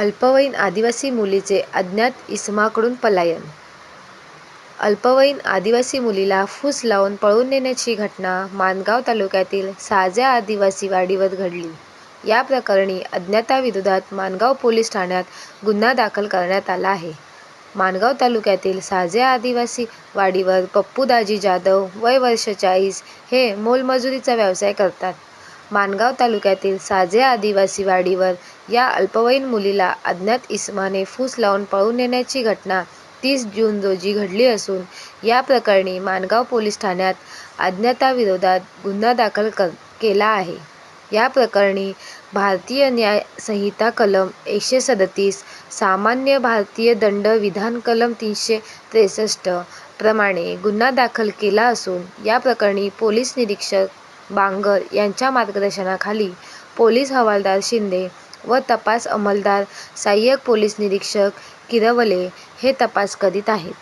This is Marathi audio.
अल्पवयीन आदिवासी मुलीचे अज्ञात इसमाकडून पलायन. अल्पवयीन आदिवासी मुलीला फूस लावून पळवून नेण्याची घटना माणगाव तालुक्यातील साजे आदिवासी वाडीवर घडली. या प्रकरणी अज्ञाताविरोधात माणगाव पोलीस ठाण्यात गुन्हा दाखल करण्यात आला आहे. माणगाव तालुक्यातील साजे आदिवासी वाडीवर पप्पू दाजी जाधव वय वर्ष 40 हे मोलमजुरीचा व्यवसाय करतात. माणगाव तालुक्यातील साजे आदिवासी वाडीवर या अल्पवयीन मुलीला अज्ञात इसमाने फूस लावून पळवून नेण्याची घटना 30 जून रोजी घडली असून या प्रकरणी माणगाव पोलीस ठाण्यात अज्ञाताविरोधात गुन्हा दाखल केला आहे. या प्रकरणी भारतीय न्याय संहिता कलम 137, सामान्य भारतीय दंड विधान कलम 363 प्रमाणे गुन्हा दाखल केला असून या प्रकरणी पोलीस निरीक्षक बांगर यांच्या मार्गदर्शनाखाली पोलीस हवालदार शिंदे व तपास अंमलदार सहाय्यक पोलीस निरीक्षक किरवले हे तपास करीत आहेत.